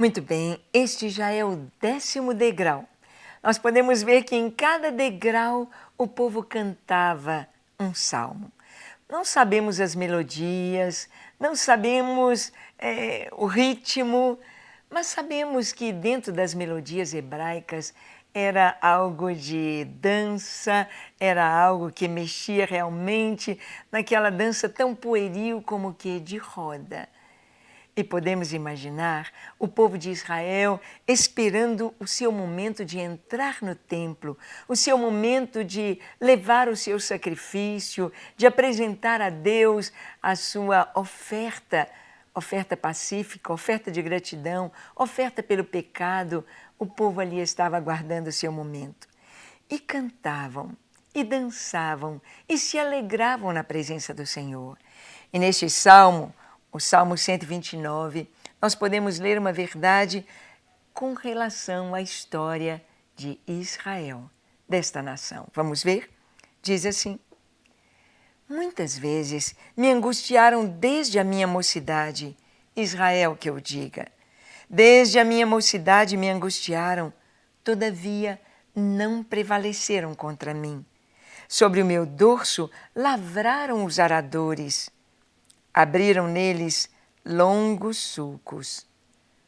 Muito bem, este já é o 10º degrau. Nós podemos ver que em cada degrau o povo cantava um salmo. Não sabemos as melodias, não sabemos o ritmo, mas sabemos que dentro das melodias hebraicas era algo de dança, era algo que mexia realmente naquela dança tão pueril como que de roda. E podemos imaginar o povo de Israel esperando o seu momento de entrar no templo, o seu momento de levar o seu sacrifício, de apresentar a Deus a sua oferta, oferta pacífica, oferta de gratidão, oferta pelo pecado. O povo ali estava aguardando o seu momento. E cantavam, e dançavam, e se alegravam na presença do Senhor. E neste salmo, o Salmo 129, nós podemos ler uma verdade com relação à história de Israel, desta nação. Vamos ver? Diz assim: muitas vezes me angustiaram desde a minha mocidade, Israel que eu diga. Desde a minha mocidade me angustiaram, todavia não prevaleceram contra mim. Sobre o meu dorso lavraram os aradores. Abriram neles longos sulcos,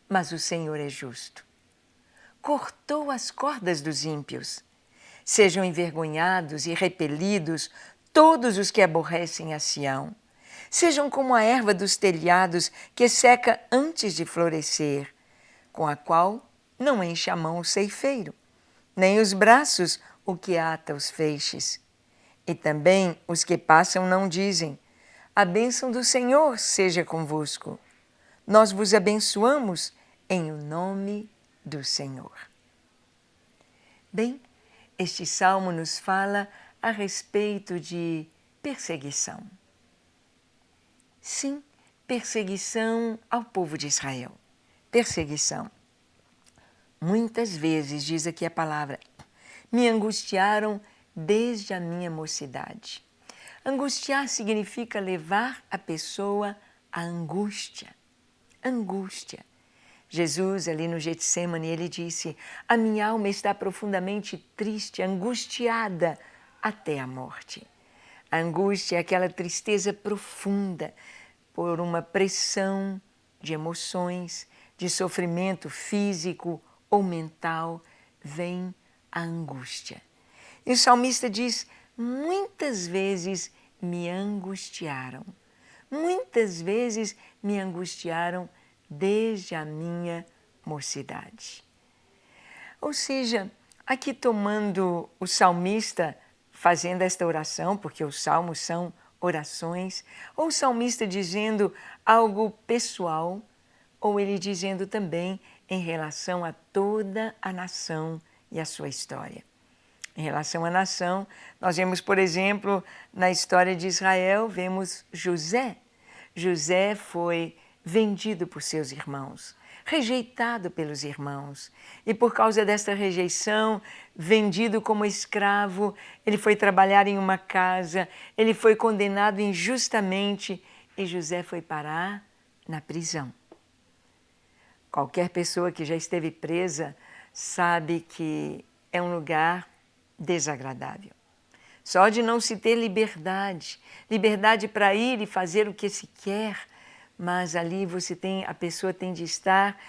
mas o Senhor é justo. Cortou as cordas dos ímpios. Sejam envergonhados e repelidos todos os que aborrecem a Sião. Sejam como a erva dos telhados que seca antes de florescer, com a qual não enche a mão o ceifeiro, nem os braços o que ata os feixes. E também os que passam não dizem: a bênção do Senhor seja convosco. Nós vos abençoamos em o nome do Senhor. Bem, este salmo nos fala a respeito de perseguição. Sim, perseguição ao povo de Israel. Perseguição. Muitas vezes, diz aqui a palavra, me angustiaram desde a minha mocidade. Angustiar significa levar a pessoa à angústia. Angústia. Jesus, ali no Getsemane, ele disse: a minha alma está profundamente triste, angustiada até a morte. A angústia é aquela tristeza profunda por uma pressão de emoções, de sofrimento físico ou mental, vem a angústia. E o salmista diz: muitas vezes me angustiaram. Muitas vezes me angustiaram desde a minha mocidade. Ou seja, aqui tomando o salmista fazendo esta oração, porque os salmos são orações, ou o salmista dizendo algo pessoal, ou ele dizendo também em relação a toda a nação e a sua história. Em relação à nação, nós vemos, por exemplo, na história de Israel, vemos José. José foi vendido por seus irmãos, rejeitado pelos irmãos. E por causa desta rejeição, vendido como escravo, ele foi trabalhar em uma casa, ele foi condenado injustamente e José foi parar na prisão. Qualquer pessoa que já esteve presa sabe que é um lugar desagradável. Só de não se ter liberdade, liberdade para ir e fazer o que se quer, mas ali a pessoa tem de estar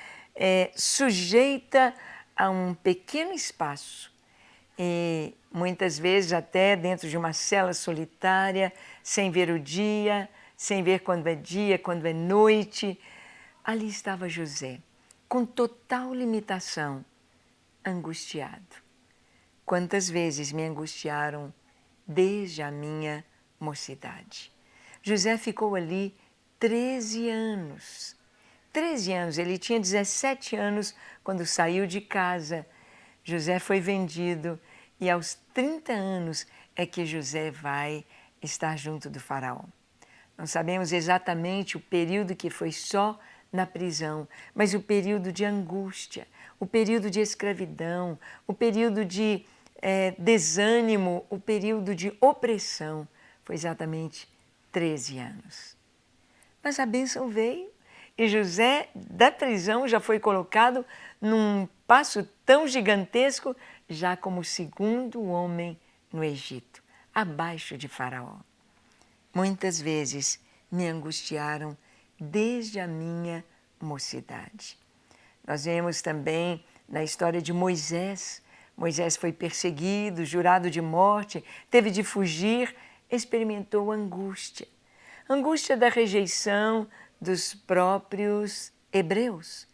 sujeita a um pequeno espaço e muitas vezes até dentro de uma cela solitária, sem ver o dia, sem ver quando é dia, quando é noite. Ali estava José, com total limitação, angustiado. Quantas vezes me angustiaram desde a minha mocidade. José ficou ali 13 anos. 13 anos, ele tinha 17 anos quando saiu de casa. José foi vendido e aos 30 anos é que José vai estar junto do faraó. Não sabemos exatamente o período que foi só na prisão, mas o período de angústia, o período de escravidão, o período de desânimo, o período de opressão, foi exatamente 13 anos. Mas a bênção veio E José, da prisão, já foi colocado num passo tão gigantesco, já como o segundo homem no Egito, abaixo de Faraó. Muitas vezes me angustiaram desde a minha mocidade. Nós vemos também na história de Moisés. Moisés foi perseguido, jurado de morte, teve de fugir, experimentou angústia. Angústia da rejeição dos próprios hebreus.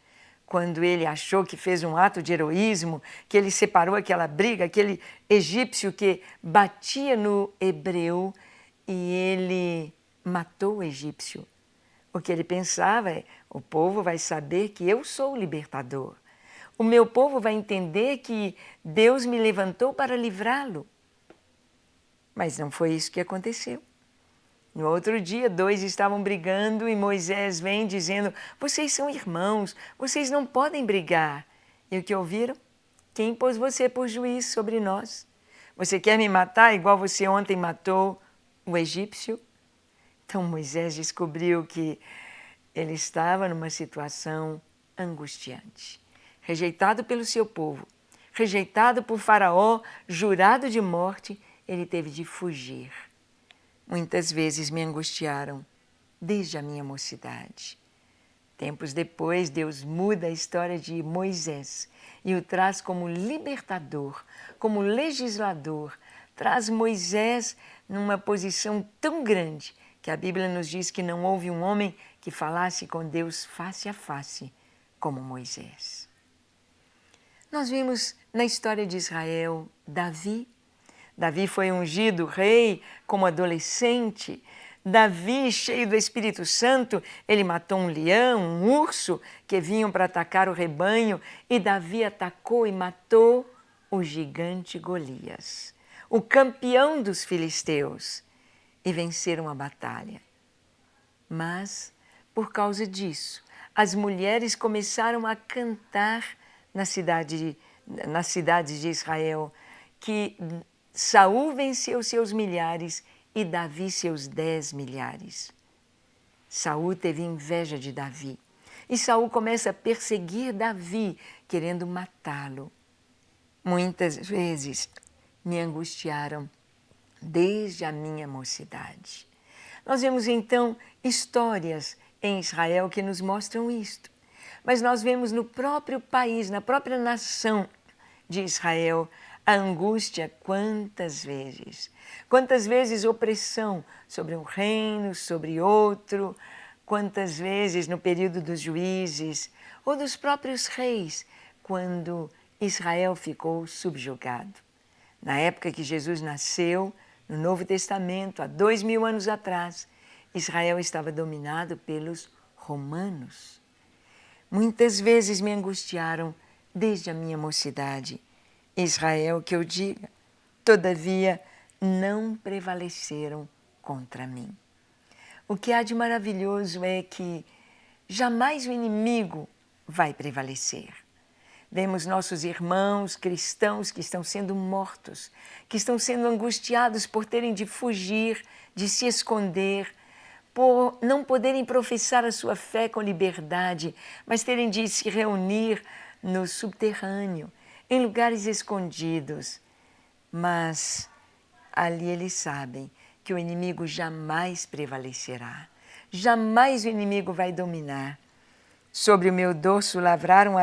Quando ele achou que fez um ato de heroísmo, que ele separou aquela briga, aquele egípcio que batia no hebreu e ele matou o egípcio. O que ele pensava é, o povo vai saber que eu sou o libertador. O meu povo vai entender que Deus me levantou para livrá-lo. Mas não foi isso que aconteceu. No outro dia, 2 estavam brigando e Moisés vem dizendo, vocês são irmãos, vocês não podem brigar. E o que ouviram? Quem pôs você por juiz sobre nós? Você quer me matar igual você ontem matou o egípcio? Então Moisés descobriu que ele estava numa situação angustiante. Rejeitado pelo seu povo, rejeitado por Faraó, jurado de morte, ele teve de fugir. Muitas vezes me angustiaram desde a minha mocidade. Tempos depois, Deus muda a história de Moisés e o traz como libertador, como legislador. Traz Moisés numa posição tão grande que a Bíblia nos diz que não houve um homem que falasse com Deus face a face como Moisés. Nós vimos na história de Israel Davi. Davi foi ungido rei como adolescente. Davi, cheio do Espírito Santo, ele matou um leão, um urso que vinham para atacar o rebanho, e Davi atacou e matou o gigante Golias, o campeão dos filisteus, e venceram a batalha. Mas, por causa disso, as mulheres começaram a cantar nas cidades de Israel que Saul venceu seus milhares e Davi seus 10 milhares. Saul teve inveja de Davi e Saul começa a perseguir Davi, querendo matá-lo. Muitas vezes me angustiaram desde a minha mocidade. Nós vemos então histórias em Israel que nos mostram isto. Mas nós vemos no próprio país, na própria nação de Israel, a angústia quantas vezes opressão sobre um reino, sobre outro, quantas vezes no período dos juízes ou dos próprios reis, quando Israel ficou subjugado. Na época que Jesus nasceu, no Novo Testamento, há 2000 anos atrás, Israel estava dominado pelos romanos. Muitas vezes me angustiaram desde a minha mocidade. Israel, que eu diga, todavia não prevaleceram contra mim. O que há de maravilhoso é que jamais o inimigo vai prevalecer. Vemos nossos irmãos cristãos que estão sendo mortos, que estão sendo angustiados por terem de fugir, de se esconder, por não poderem professar a sua fé com liberdade, mas terem de se reunir no subterrâneo, em lugares escondidos. Mas ali eles sabem que o inimigo jamais prevalecerá. Jamais o inimigo vai dominar. Sobre o meu dorso lavraram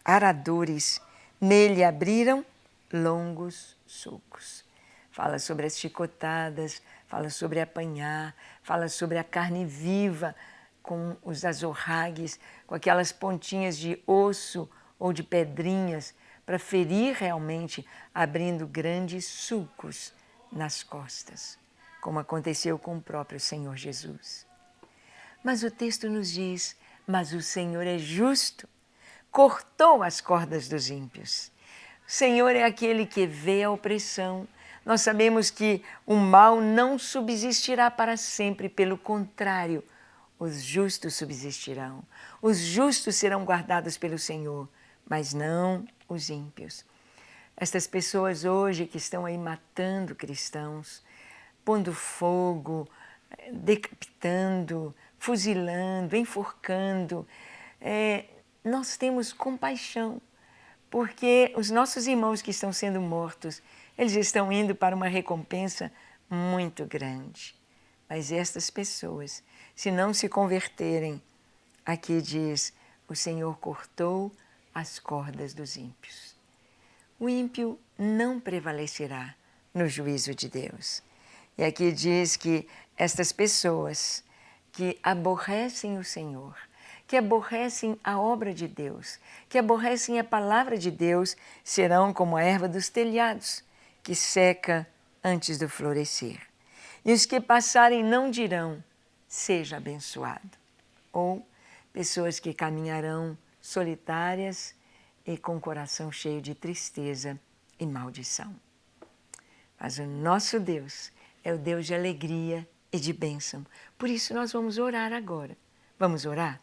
aradores, nele abriram longos sulcos. Fala sobre as chicotadas, fala sobre apanhar, fala sobre a carne viva com os azorragues, com aquelas pontinhas de osso ou de pedrinhas, para ferir realmente, abrindo grandes sulcos nas costas, como aconteceu com o próprio Senhor Jesus. Mas o texto nos diz, mas o Senhor é justo, cortou as cordas dos ímpios. O Senhor é aquele que vê a opressão. Nós sabemos que o mal não subsistirá para sempre, pelo contrário, os justos subsistirão. Os justos serão guardados pelo Senhor, mas não os ímpios. Estas pessoas hoje que estão aí matando cristãos, pondo fogo, decapitando, fuzilando, enforcando, nós temos compaixão, porque os nossos irmãos que estão sendo mortos, eles estão indo para uma recompensa muito grande. Mas estas pessoas, se não se converterem, aqui diz, o Senhor cortou as cordas dos ímpios. O ímpio não prevalecerá no juízo de Deus. E aqui diz que estas pessoas que aborrecem o Senhor, que aborrecem a obra de Deus, que aborrecem a palavra de Deus, serão como a erva dos telhados, que seca antes do florescer. E os que passarem não dirão, seja abençoado. Ou pessoas que caminharão solitárias e com o coração cheio de tristeza e maldição. Mas o nosso Deus é o Deus de alegria e de bênção. Por isso nós vamos orar agora. Vamos orar?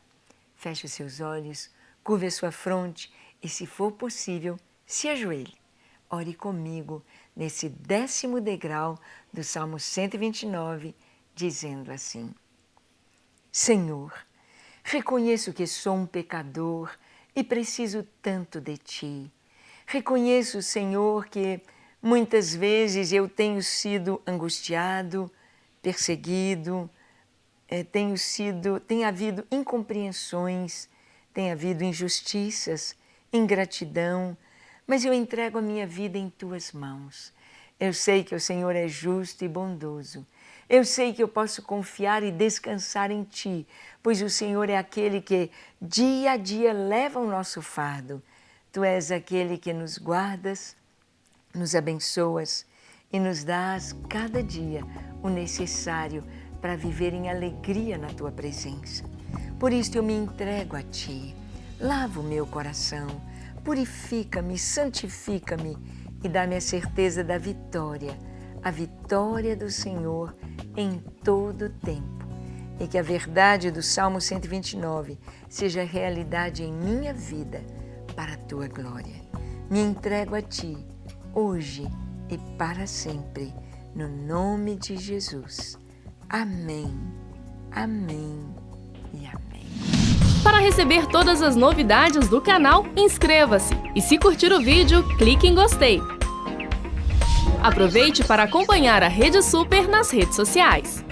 Feche os seus olhos, curve a sua fronte e, se for possível, se ajoelhe. Ore comigo nesse 10º degrau do Salmo 129, dizendo assim: Senhor, reconheço que sou um pecador e preciso tanto de Ti. Reconheço, Senhor, que muitas vezes eu tenho sido angustiado, perseguido, tem havido incompreensões, tem havido injustiças, ingratidão, mas eu entrego a minha vida em Tuas mãos. Eu sei que o Senhor é justo e bondoso. Eu sei que eu posso confiar e descansar em Ti, pois o Senhor é aquele que dia a dia leva o nosso fardo. Tu és aquele que nos guardas, nos abençoas e nos dás cada dia o necessário para viver em alegria na Tua presença. Por isso eu me entrego a Ti. Lava o meu coração, purifica-me, santifica-me e dá-me a certeza da vitória, a vitória do Senhor em todo o tempo. E que a verdade do Salmo 129 seja realidade em minha vida para a Tua glória. Me entrego a Ti, hoje e para sempre, no nome de Jesus. Amém, amém e amém. Para receber todas as novidades do canal, inscreva-se e, se curtir o vídeo, clique em gostei. Aproveite para acompanhar a Rede Super nas redes sociais.